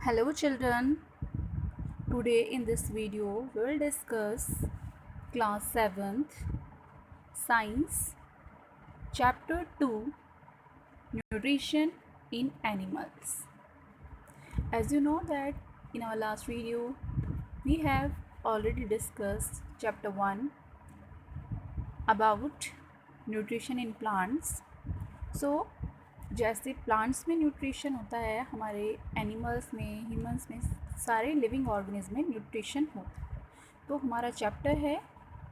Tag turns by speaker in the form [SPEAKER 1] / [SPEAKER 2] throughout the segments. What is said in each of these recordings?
[SPEAKER 1] Hello children, today in this video we will discuss class 7th science chapter 2 nutrition in animals. As you know that in our last video we have already discussed chapter 1 about nutrition in plants. So जैसे plants में nutrition होता है हमारे animals में humans में सारे living organism में nutrition होता है। तो हमारा चैप्टर है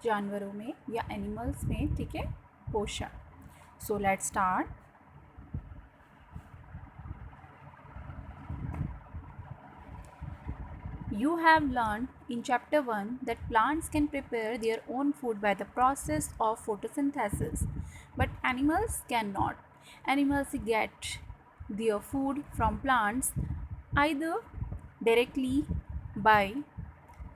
[SPEAKER 1] जानवरों में या एनिमल्स में, ठीक है, पोषण। So let's start. You have learned in chapter 1 that plants can prepare their own food by the process of photosynthesis, but animals cannot. Animals get their food from plants either directly by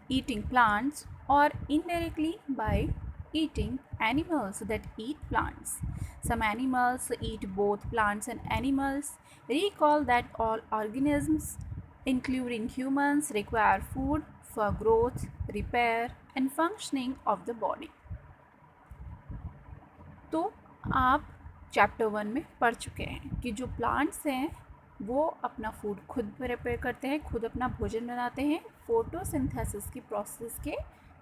[SPEAKER 1] eating plants or indirectly by eating animals that eat plants. Some animals eat both plants and animals. Recall that all organisms including humans require food for growth, repair and functioning of the body. तो आप chapter 1 में पढ़ चुके हैं कि जो plants हैं वो अपना फूड खुद प्रिपेयर करते हैं, खुद अपना भोजन बनाते हैं फोटोसिंथेसिस की प्रोसेस के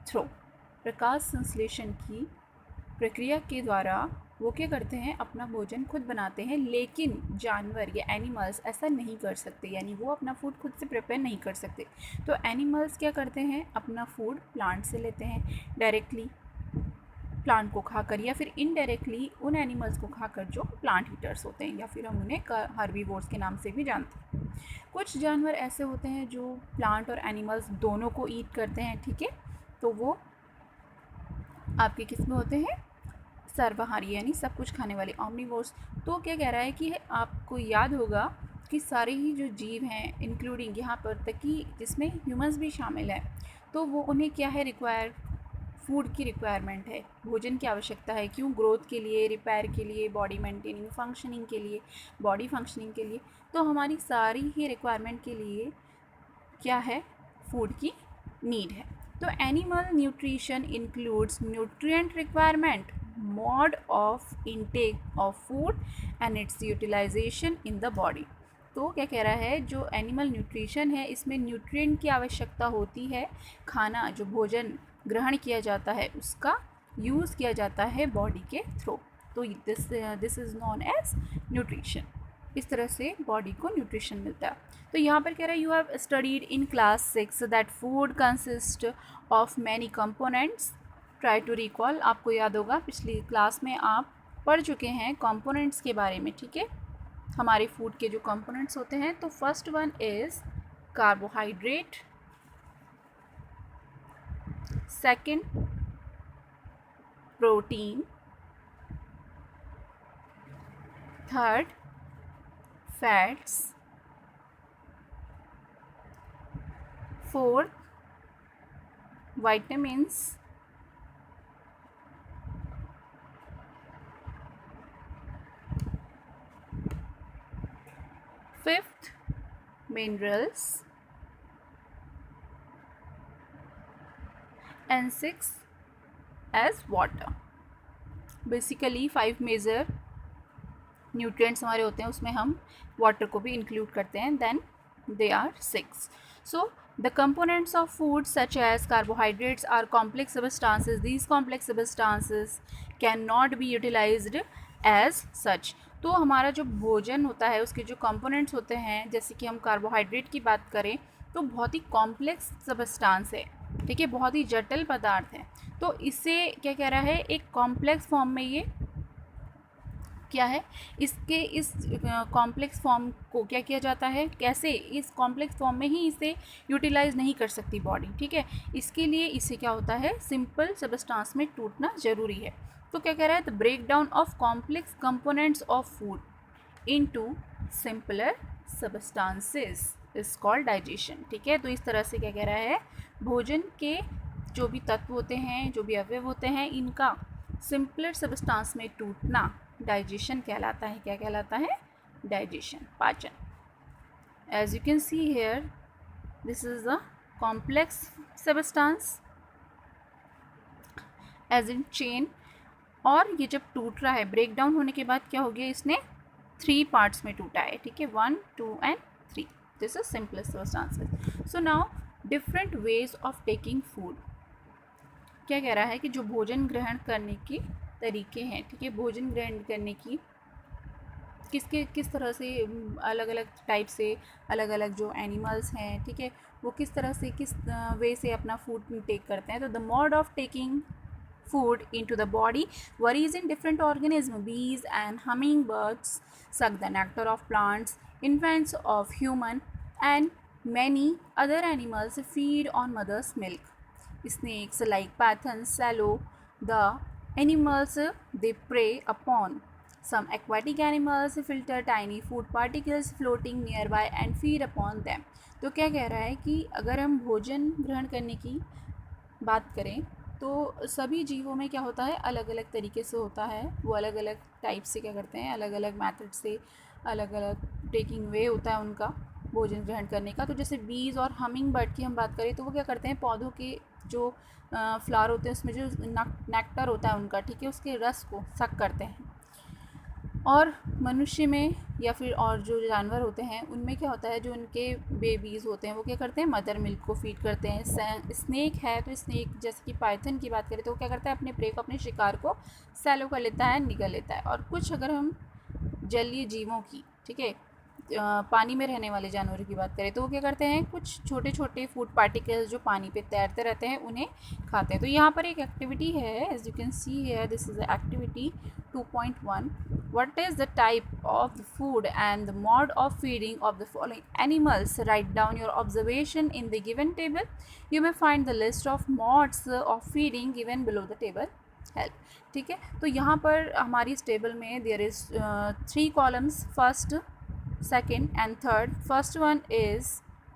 [SPEAKER 1] थ्रू, प्रकाश संश्लेषण की प्रक्रिया के द्वारा वो क्या करते हैं, अपना भोजन खुद बनाते हैं। लेकिन जानवर या एनिमल्स ऐसा नहीं कर सकते, यानी वो अपना फूड खुद से प्रिपेयर नहीं कर सकते। तो एनिमल्स क्या करते हैं, अपना फूड प्लांट से लेते हैं, डायरेक्टली प्लांट को खाकर या फिर इनडायरेक्टली उन एनिमल्स को खाकर जो प्लांट ईटर्स होते हैं या फिर हम उन्हें हर्बीवोर्स के नाम से भी जानते हैं। कुछ जानवर ऐसे होते हैं जो प्लांट और एनिमल्स दोनों को ईट करते हैं, ठीक है, तो वो आपके किस में होते हैं, सर्वाहारी यानी सब कुछ खाने वाले ऑम्निवोर्स। तो क्या कह रहा है कि आपको याद होगा कि सारे ही जो जीव हैं इंक्लूडिंग यहाँ पर तक कि जिसमें ह्यूमंस भी शामिल है, तो वो उन्हें क्या है, रिक्वायर फूड की रिक्वायरमेंट है, भोजन की आवश्यकता है। क्यों? ग्रोथ के लिए, रिपेयर के लिए, बॉडी मेंटेनिंग, फंक्शनिंग के लिए, बॉडी फंक्शनिंग के लिए। तो हमारी सारी ही रिक्वायरमेंट के लिए क्या है, फूड की नीड है। तो animal nutrition includes nutrient requirement, mode of intake of food and its utilisation in the body. तो क्या कह रहा है, जो एनिमल न्यूट्रिशन है इसमें न्यूट्रिएंट की आवश्यकता होती है, खाना जो भोजन ग्रहण किया जाता है उसका यूज़ किया जाता है बॉडी के थ्रू। तो this is known as nutrition. इस तरह से बॉडी को न्यूट्रिशन मिलता है। तो यहाँ पर कह रहा है, you have studied in class 6 that food consist of many components. Try to recall. आपको याद होगा पिछली क्लास में आप पढ़ चुके हैं कंपोनेंट्स के बारे में, ठीक है, हमारे फूड के जो कंपोनेंट्स होते हैं। तो first one is carbohydrate, second protein, third fats, fourth vitamins, fifth minerals, and sixth as water. Basically 5 major nutrients हमारे होते हैं, उसमें हम वाटर को भी इंक्लूड करते हैं, then they are 6. So the components of food such as carbohydrates are complex substances. These complex substances cannot be utilized as such. तो हमारा जो भोजन होता है उसके जो कंपोनेंट्स होते हैं, जैसे कि हम कार्बोहाइड्रेट की बात करें तो बहुत ही कॉम्प्लेक्स सबस्टांस है, ठीक है, बहुत ही जटिल पदार्थ है। तो इससे क्या कह रहा है, एक कॉम्प्लेक्स फॉर्म में ये क्या है, इसके इस कॉम्प्लेक्स फॉर्म को क्या किया जाता है, कैसे इस कॉम्प्लेक्स फॉर्म में ही इसे यूटिलाइज नहीं कर सकती बॉडी, ठीक है, इसके लिए इसे क्या होता है, सिंपल सबस्टांस में टूटना ज़रूरी है। तो क्या कह रहा है, the break down of complex components of food into simpler substances is called digestion, ठीक है। तो इस तरह से क्या कह रहा है, भोजन के जो भी तत्व होते हैं, जो भी अवयव होते हैं, इनका सिंपलर सबस्टांस में टूटना डाइजेशन कहलाता है। क्या कहलाता है, डाइजेशन, पाचन। As you can see here this is the complex substance as in chain. और ये जब टूट रहा है, ब्रेक डाउन होने के बाद क्या हो गया, इसने 3 पार्ट्स में टूटा है, ठीक है, 1, 2 and 3। This is simplest substances. So now different ways of taking food. क्या कह रहा है कि जो भोजन ग्रहण करने के तरीके हैं, ठीक है, भोजन ग्रहण करने की किस तरह से अलग अलग टाइप से अलग अलग जो एनिमल्स हैं, ठीक है, वो किस तरह से किस वे से अपना फूड टेक करते हैं। तो the mode of taking food into the body varies in different organisms. Bees and hummingbirds suck the nectar of plants. Infants of human and many other animals feed on mother's milk. Snakes like pythons swallow the animals they prey upon. Some aquatic animals filter tiny food particles floating nearby and feed upon them. तो क्या कह रहा है कि अगर हम भोजन ग्रहण करने की बात करें तो सभी जीवों में क्या होता है, अलग अलग तरीके से होता है, वो अलग अलग टाइप से क्या करते हैं, अलग अलग मेथड से, अलग अलग टेकिंग वे होता है उनका भोजन ग्रहण करने का। तो जैसे बीज और हमिंग बर्ड की हम बात करें तो वो क्या करते हैं, पौधों के जो फ्लावर होते हैं उसमें जो नेक्टर होता है उनका, ठीक है, उसके रस को सक करते हैं। और मनुष्य में या फिर और जो जानवर होते हैं उनमें क्या होता है, जो उनके बेबीज़ होते हैं वो क्या करते हैं, मदर मिल्क को फीड करते हैं। स्नेक है तो स्नेक जैसे कि पाइथन की बात करें तो वो क्या करता है, अपने प्रे को, अपने शिकार को सैलो कर लेता है, निगल लेता है। और कुछ अगर हम जलीय जीवों की, ठीक है, पानी में रहने वाले जानवरों की बात करें तो वो क्या करते हैं, कुछ छोटे छोटे फूड पार्टिकल्स जो पानी पे तैरते रहते हैं उन्हें खाते हैं। तो यहाँ पर एक एक्टिविटी है, as you can see here, this is activity 2.1. What is the type of the food and the mode of feeding of the following animals? Write down your observation in the given table. You may find the list of modes of feeding given below the table. Help. ठीक है, तो यहाँ पर हमारी इस table में there is 3 columns, first, second and third. First one is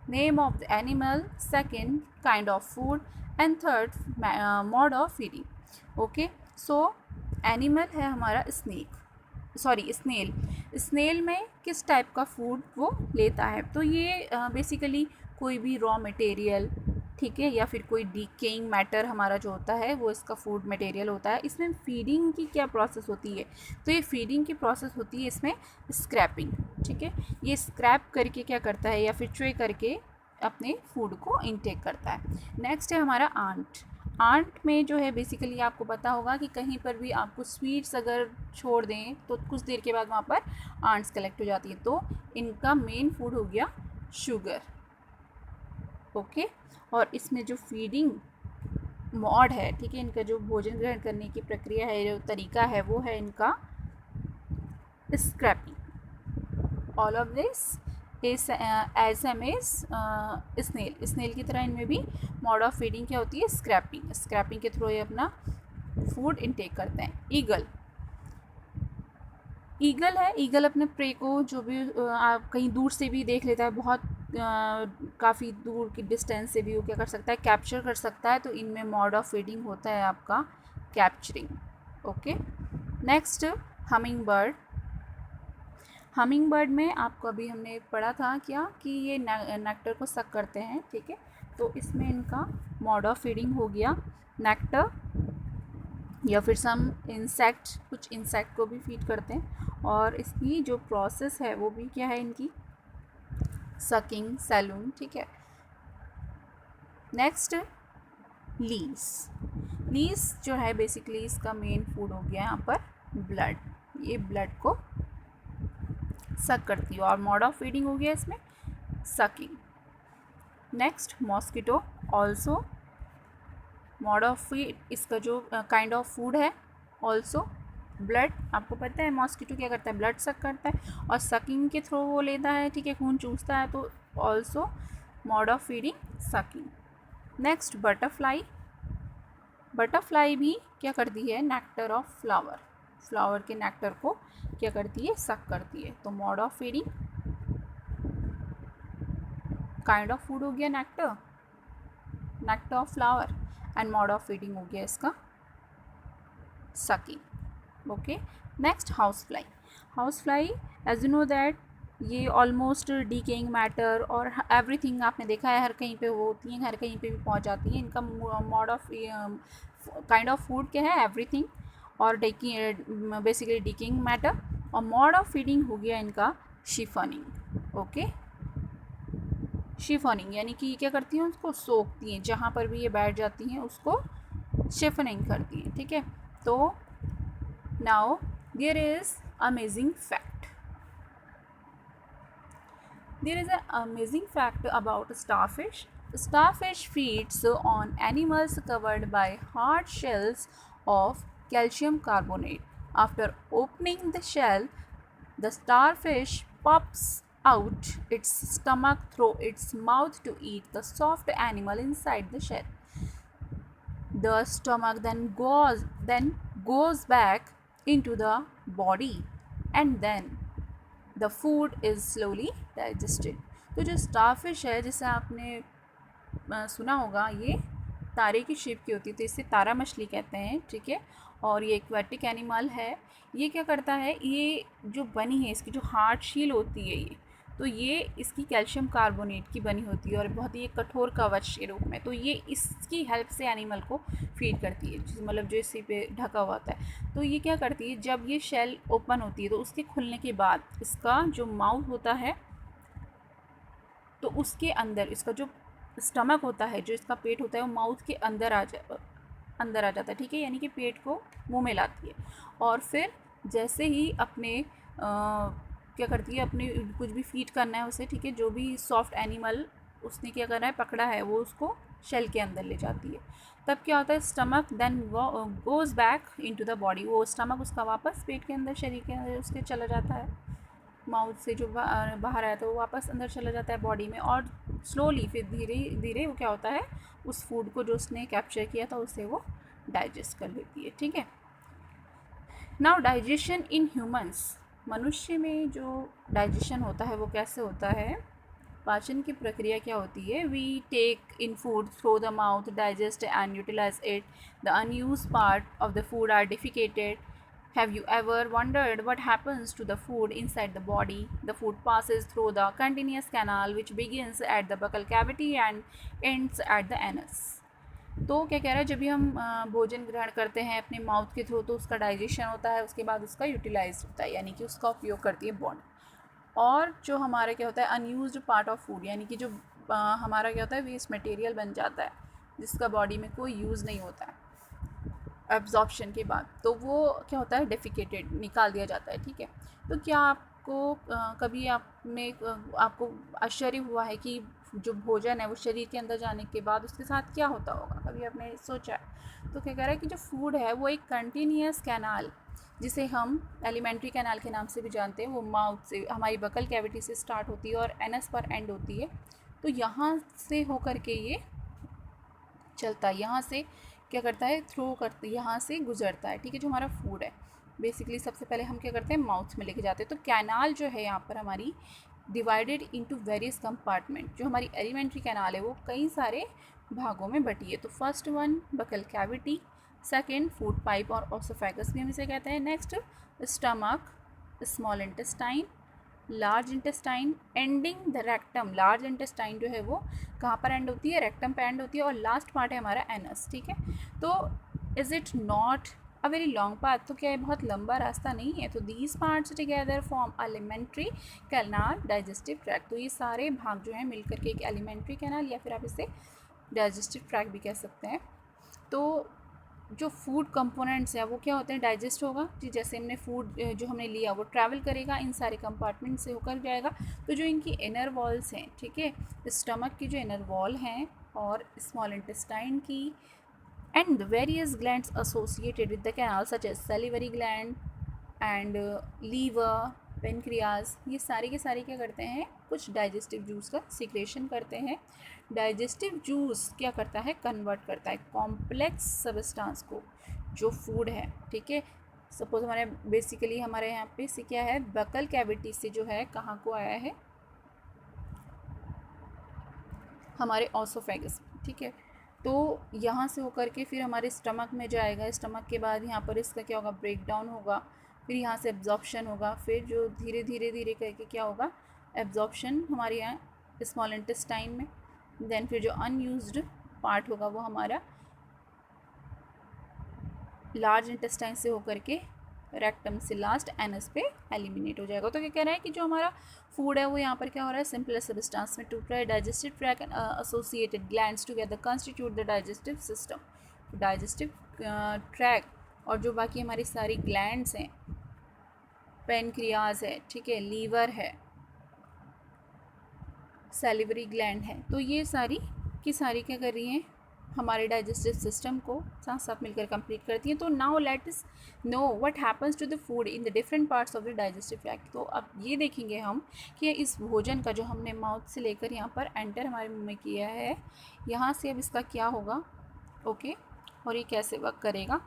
[SPEAKER 1] name of the animal, second kind of food and third mode of feeding. Okay, so animal है हमारा स्नेक, सॉरी स्नेल। स्नेल में किस type का food वो लेता है, तो ये बेसिकली कोई भी रॉ मटेरियल, ठीक है, या फिर कोई डीकेइंग मैटर हमारा जो होता है वो इसका फूड मटेरियल होता है। इसमें फीडिंग की क्या प्रोसेस होती है, तो ये फीडिंग की प्रोसेस होती है इसमें स्क्रैपिंग, ठीक है, ये स्क्रैप करके क्या करता है या फिर च्वे करके अपने फूड को इनटेक करता है। नेक्स्ट है हमारा आंट। आंट में जो है बेसिकली आपको पता होगा कि कहीं पर भी आपको स्वीट्स अगर छोड़ दें तो कुछ देर के बाद वहाँ पर आंट्स कलेक्ट हो जाती है, तो इनका मेन फूड हो गया शुगर। ओके, और इसमें जो फीडिंग मॉड है, ठीक है, इनका जो भोजन ग्रहण करने की प्रक्रिया है, जो तरीका है, वो है इनका scraping. All of this is as am is snail. Snail की तरह इनमें भी मोड ऑफ फीडिंग क्या होती है, स्क्रैपिंग। स्क्रैपिंग के थ्रू ये अपना फूड इनटेक करते हैं। ईगल, ईगल है, ईगल अपने प्रे को जो भी आप कहीं दूर से भी देख लेता है, बहुत काफ़ी दूर की डिस्टेंस से भी वो क्या कर सकता है, कैप्चर कर सकता है। तो इनमें मोड ऑफ फीडिंग होता है आपका capturing. Okay, next humming bird. Humming bird में आपको अभी हमने पढ़ा था क्या कि ये नेक्टर को सक करते हैं, ठीक है, तो इसमें इनका मोड ऑफ फीडिंग हो गया नेक्टर, या फिर सम इंसेक्ट, कुछ इंसेक्ट को भी फीड करते हैं। और इसकी जो प्रोसेस है वो भी क्या है इनकी, सकिंग, सैलून, ठीक है। Next lease. लीस जो है बेसिकली इसका मेन फूड हो गया यहाँ पर ब्लड, ये ब्लड को सक करती है और मोड ऑफ फीडिंग हो गया इसमें sucking. Next mosquito, also mode of feed, इसका जो काइंड ऑफ फूड है ऑल्सो ब्लड। आपको पता है मॉस्किटो क्या करता है, ब्लड सक करता है और सकिंग के थ्रू वो लेता है, ठीक है, खून चूसता है, तो also mode of feeding sucking. Next butterfly. Butterfly भी क्या करती है, नेक्टर ऑफ फ्लावर, फ्लावर के नेक्टर को क्या करती है, सक करती है। तो mode of feeding, kind of food हो गया nectar, nectar of flower, and mode of feeding हो गया इसका sucking. Okay, next house fly. House fly, as you know that ये ऑलमोस्ट डीकेइंग मैटर और एवरीथिंग आपने देखा है हर कहीं पे वो होती हैं, हर कहीं पे भी पहुंच जाती हैं। इनका mode of kind of food क्या है, एवरीथिंग, और बेसिकली डीकेइंग मैटर। और मोड ऑफ फीडिंग हो गया इनका शिफनिंग। ओके, शिफनिंग यानी कि क्या करती हैं, उसको सोखती हैं, जहाँ पर भी ये बैठ जाती हैं उसको शिफनिंग करती हैं। ठीक है, तो now there is amazing fact. There is an amazing fact about starfish. Starfish feeds on animals covered by hard shells of calcium carbonate. After opening the shell, the starfish pops out its stomach through its mouth to eat the soft animal inside the shell. The stomach then goes back into the body, and then the food is slowly digested. तो जो starfish है, जिसे आपने सुना होगा, ये तारे की शेप की होती है, तो इसे तारा मछली कहते हैं। ठीक है, और ये एक्वेटिक एनिमल है। ये क्या करता है, ये जो बनी है, इसकी जो हार्ड शील होती है ये, तो ये इसकी कैल्शियम कार्बोनेट की बनी होती है और बहुत ही एक कठोर कवच के रूप में। तो ये इसकी हेल्प से एनिमल को फीड करती है, मतलब जो इसी पे ढका हुआ होता है। तो ये क्या करती है, जब ये शेल ओपन होती है तो उसके खुलने के बाद इसका जो माउथ होता है, तो उसके अंदर इसका जो स्टमक होता है, जो इसका पेट होता है, वो माउथ के अंदर आ जाता है। ठीक है, यानी कि पेट को मुंह में लाती है। और फिर जैसे ही अपने क्या करती है, अपने कुछ भी फीड करना है उसे, ठीक है, जो भी सॉफ्ट एनिमल उसने क्या करना है, पकड़ा है, वो उसको शेल के अंदर ले जाती है। तब क्या होता है, stomach then goes back into the body. वो स्टमक उसका वापस पेट के अंदर, शरीर के अंदर उसके चला जाता है, माउथ से जो बाहर आया, तो वो वापस अंदर चला जाता है बॉडी में। और स्लोली फिर धीरे धीरे वो क्या होता है, उस फूड को जो उसने कैप्चर किया था उसे वो डाइजेस्ट कर लेती है। ठीक है, नाउ डाइजेशन इन ह्यूमंस। मनुष्य में जो डाइजेशन होता है वो कैसे होता है, पाचन की प्रक्रिया क्या होती है। We take in food through the mouth, digest and utilize it. The unused part of the food are defecated. Have you ever wondered what happens to the food inside the body? The food passes through the continuous canal which begins at the buccal cavity and ends at the anus. तो क्या कह रहा है, जब भी हम भोजन ग्रहण करते हैं अपने माउथ के थ्रू, तो उसका डाइजेशन होता है, उसके बाद उसका यूटिलाइज होता है, यानी कि उसका उपयोग करती है बॉडी। और जो हमारा क्या होता है, अनयूज्ड पार्ट ऑफ फूड, यानी कि जो हमारा क्या होता है, वेस्ट मटेरियल बन जाता है, जिसका बॉडी में कोई यूज़ नहीं होता है एब्जॉर्प्शन के बाद, तो वो क्या होता है, डेफिकेटेड, निकाल दिया जाता है। ठीक है, तो क्या आपको कभी आपको आश्चर्य हुआ है कि जो भोजन है वो शरीर के अंदर जाने के बाद उसके साथ क्या होता होगा, कभी आपने सोचा है? तो क्या कह रहा है कि जो फूड है वो एक कंटिन्यूस कैनाल, जिसे हम एलिमेंट्री कैनाल के नाम से भी जानते हैं, वो माउथ से, हमारी बकल कैविटी से स्टार्ट होती है और एनस पर एंड होती है। तो यहाँ से होकर के ये चलता है, यहाँ से क्या करता है, थ्रो करता है, यहाँ से गुजरता है। ठीक है, जो हमारा फूड है, बेसिकली सबसे पहले हम क्या करते हैं, माउथ में लेके जाते हैं। तो कैनाल जो है यहाँ पर हमारी डिवाइडेड इनटू वेरियस कंपार्टमेंट। जो हमारी एलिमेंट्री कैनाल है वो कई सारे भागों में बटी है। तो first one buccal cavity, second food pipe और ऑसोफेगस भी हम इसे कहते हैं। Next stomach, small intestine, large intestine, ending the rectum. Large intestine जो है वो कहाँ पर एंड होती है, रेक्टम पे एंड होती है। और लास्ट पार्ट है हमारा एनस। ठीक है, तो is it not a very long path? तो क्या ये बहुत लंबा रास्ता नहीं है? तो these parts together form alimentary canal digestive tract. तो ये सारे भाग जो हैं मिलकर के एक एलिमेंट्री कैनाल, या फिर आप इसे डाइजेस्टिव ट्रैक्ट भी कह सकते हैं। तो जो फूड कंपोनेंट्स है वो क्या होते हैं, डाइजेस्ट होगा जी, जैसे हमने फूड जो हमने लिया वो ट्रैवल करेगा, इन सारे कंपार्टमेंट से होकर जाएगा। तो जो इनकी इनर वॉल्स हैं, ठीक है, स्टमक की जो इनर वॉल हैं और स्मॉल इंटेस्टाइन की, and the various glands associated with the canal such as salivary gland and liver, pancreas, ये सारे के सारे क्या करते हैं, कुछ डाइजेस्टिव जूस का सिक्रेशन करते हैं। डाइजेस्टिव जूस क्या करता है, कन्वर्ट करता है कॉम्प्लेक्स सब्सटेंस को, जो फूड है। ठीक है, सपोज हमारे बेसिकली हमारे यहाँ पे से क्या है, बकल कैविटी से जो है कहाँ को आया है, हमारे ऑसोफेगस। ठीक है, तो यहाँ से होकर के फिर हमारे स्टमक में जाएगा। स्टमक के बाद यहाँ पर इसका क्या होगा, ब्रेक डाउन होगा, फिर यहाँ से एब्जॉर्प्शन होगा, फिर जो धीरे धीरे धीरे करके क्या होगा, एब्जॉर्प्शन हमारे यहाँ स्मॉल इंटेस्टाइन में, देन फिर जो अनयूज्ड पार्ट होगा वो हमारा लार्ज इंटेस्टाइन से होकर के रेक्टम से लास्ट एनस पे एलिमिनेट हो जाएगा। तो क्या कह रहा है कि जो हमारा फूड है वो यहाँ पर क्या हो रहा है, सिंपल सब्सटेंस में टू प्लाई digestive tract and associated glands together constitute the digestive system. Digestive tract और जो बाकी हमारी सारी ग्लैंड्स हैं, पेनक्रियाज है, ठीक है, लीवर है, सैलिवरी ग्लैंड है, तो ये सारी की सारी क्या कर रही हैं, हमारे डाइजेस्टिव सिस्टम को साथ साथ मिलकर कंप्लीट करती हैं। तो now let us know what happens to the food in the different parts of the digestive tract. तो अब ये देखेंगे हम कि इस भोजन का जो हमने माउथ से लेकर यहाँ पर एंटर हमारे मुंह में किया है, यहाँ से अब इसका क्या होगा, ओके, और ये कैसे वर्क करेगा।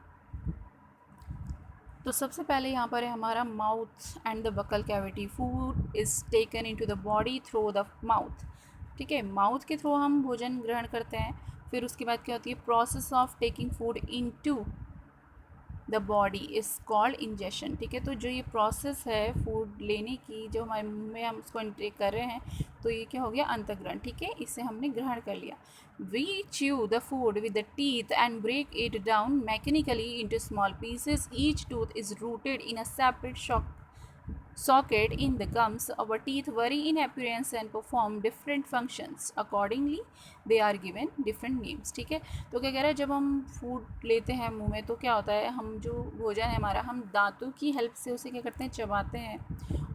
[SPEAKER 1] तो सबसे पहले यहाँ पर है हमारा mouth and the buccal cavity. Food is taken into the body through the mouth, ठीक है, माउथ के थ्रू हम भोजन ग्रहण करते हैं। फिर उसके बाद क्या होती है, process of taking food into the body is called ingestion, ठीक है। तो जो ये प्रोसेस है फूड लेने की, जो हमारे मुंह में हम उसको इंटेक कर रहे हैं, तो ये क्या हो गया, अंतःग्रहण, ठीक है, इसे हमने ग्रहण कर लिया। We chew the food with the teeth and break it down mechanically into small pieces. Each tooth is rooted in a separate socket in the gums. Our teeth vary in appearance and perform different functions. Accordingly, they are given different names, ठीक है। तो क्या कह रहा है, जब हम food लेते हैं मुंह में तो क्या होता है, हम जो भोजन है हमारा, हम दांतों की हेल्प से उसे क्या करते हैं, चबाते हैं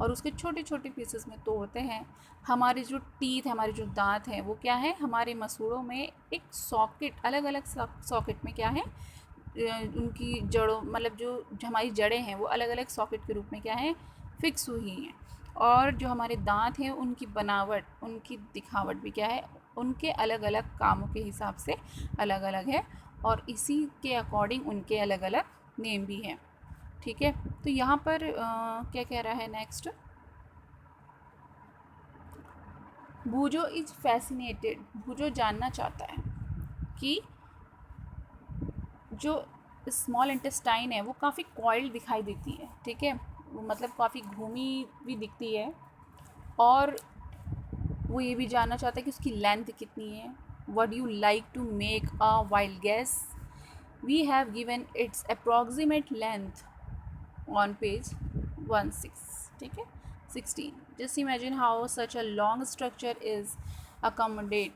[SPEAKER 1] और उसके छोटे छोटे पीसेस में तोड़ते हैं। हमारे जो टीथ है, हमारे जो दांत हैं, वो क्या है, हमारे मसूड़ों में एक सॉकेट, अलग अलग सॉकेट में क्या है, उनकी जड़ों, मतलब जो हमारी जड़ें हैं वो अलग अलग सॉकेट के रूप में क्या है, फिक्स हुई हैं। और जो हमारे दांत हैं उनकी बनावट, उनकी दिखावट भी क्या है, उनके अलग अलग कामों के हिसाब से अलग अलग है और इसी के अकॉर्डिंग उनके अलग अलग नेम भी हैं, ठीक है। तो यहाँ पर क्या कह रहा है नेक्स्ट, भूजो इज फैसिनेटेड, भूजो जानना चाहता है कि जो स्मॉल इंटेस्टाइन है वो काफ़ी कॉइल्ड दिखाई देती है, ठीक है, वो मतलब काफ़ी घूमी भी दिखती है, और वो ये भी जानना चाहता है कि उसकी लेंथ कितनी है। What you like to make a wild guess, we have given its approximate length on page 16, ठीक है, 16। Just imagine how such a long structure is accommodate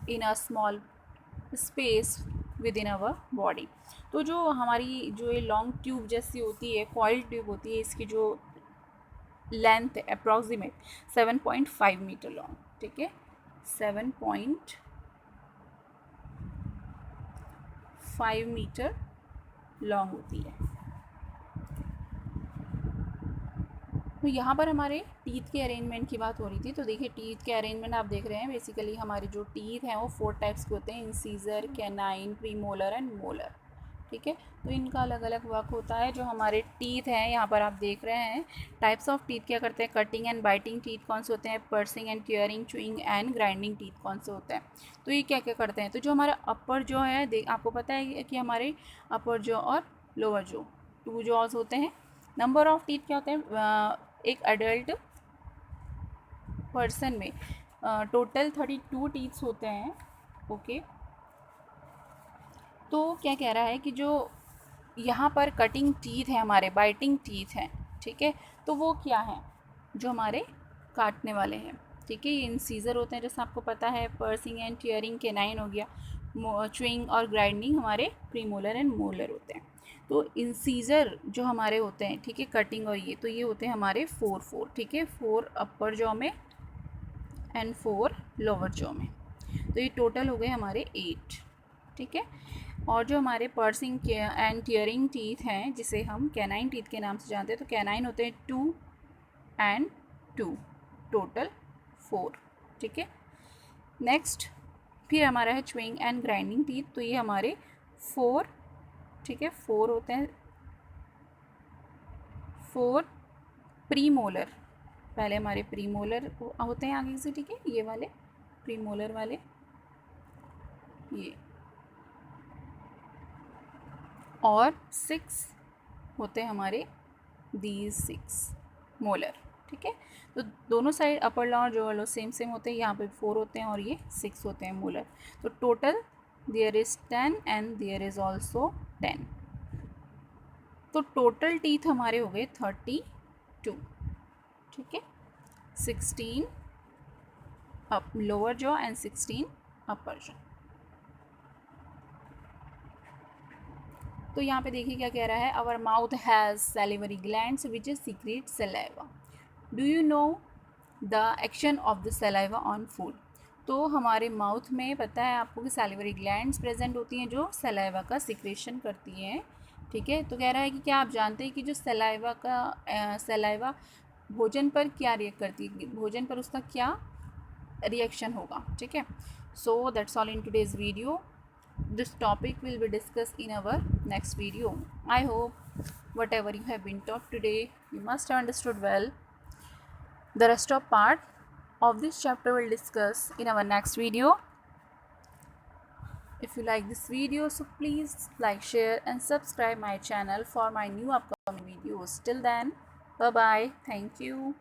[SPEAKER 1] in a small space within our body. तो जो हमारी जो ये long tube जैसी होती है, कॉइल्ड ट्यूब होती है, इसकी जो लेंथ है अप्रॉक्सीमेट 7.5 मीटर लॉन्ग, ठीक है, 7.5 मीटर लॉन्ग होती है। तो यहाँ पर हमारे टीथ के अरेंजमेंट की बात हो रही थी। तो देखिए टीथ के अरेंजमेंट आप देख रहे हैं, बेसिकली हमारे जो टीथ हैं वो 4 टाइप्स के होते हैं, incisor, canine, premolar and molar, ठीक है। तो इनका अलग अलग वर्क होता है। जो हमारे टीथ हैं यहाँ पर आप देख रहे हैं, टाइप्स ऑफ टीथ क्या करते हैं, कटिंग एंड बाइटिंग टीथ कौन से होते हैं, pursuing and tearing, chewing and grinding teeth कौन से होते हैं। तो ये क्या क्या करते हैं, तो जो हमारा अपर जो है, आपको पता है कि हमारे अपर जॉ और लोअर जॉ 2 जॉज होते हैं। नंबर ऑफ टीथ क्या होते हैं, एक अडल्ट पर्सन में टोटल 32 टीथ्स होते हैं, ओके। तो क्या कह रहा है कि जो यहाँ पर कटिंग टीथ है हमारे, बाइटिंग टीथ हैं, ठीक है, तो वो क्या हैं, जो हमारे काटने वाले हैं, ठीक है, ये इंसीजर होते हैं जैसे आपको पता है, पर्सिंग एंड टियरिंग कैनाइन हो गया, च्यूइंग और ग्राइंडिंग हमारे प्रीमोलर एंड मोलर होते हैं। तो इंसीजर जो हमारे होते हैं, ठीक है, कटिंग और ये, तो ये होते हैं हमारे 4 ठीक है, 4 अपर जॉ में एंड 4 लोअर जॉ में, तो ये टोटल हो गए हमारे 8, ठीक है। और जो हमारे पर्सिंग एंड टियरिंग टीथ हैं, जिसे हम कैनाइन टीथ के नाम से जानते हैं, तो कैनाइन होते हैं 2 एंड 2, टोटल 4, ठीक है। नेक्स्ट फिर हमारा है च्यूइंग एंड ग्राइंडिंग टीथ, तो ये हमारे 4, ठीक है, 4 होते हैं, 4 प्रीमोलर, पहले हमारे प्रीमोलर होते हैं आगे से, ठीक है, ये वाले प्रीमोलर वाले, ये, और 6 होते हैं हमारे these 6 मोलर, ठीक है। तो दोनों साइड अपर लॉ और लोअर लॉ सेम सेम होते हैं, यहाँ पे 4 होते हैं और ये 6 होते हैं मोलर। तो total there is 10 and there is also 10। तो टोटल टीथ हमारे हो गए 32, ठीक है। 16 up lower jaw and 16 upper jaw. तो यहाँ पे देखिए क्या कह रहा है, our mouth has salivary glands which secrete saliva. Do you know the action of the saliva on food. तो हमारे माउथ में पता है आपको कि सैलिवरी ग्लैंड्स प्रेजेंट होती हैं जो सलाइवा का सिक्रेशन करती हैं, ठीक है। तो कह रहा है कि क्या आप जानते हैं कि जो सलाइवा भोजन पर क्या रिएक्ट करती है, भोजन पर उसका क्या रिएक्शन होगा, ठीक है। So that's all in today's video. This topic will be discussed in our next video. I hope whatever you have been taught today, you must have understood well. The rest of part of this chapter will discuss in our next video. If you like this video, so please like, share and subscribe my channel for my new upcoming videos. Till then, bye bye. Thank you.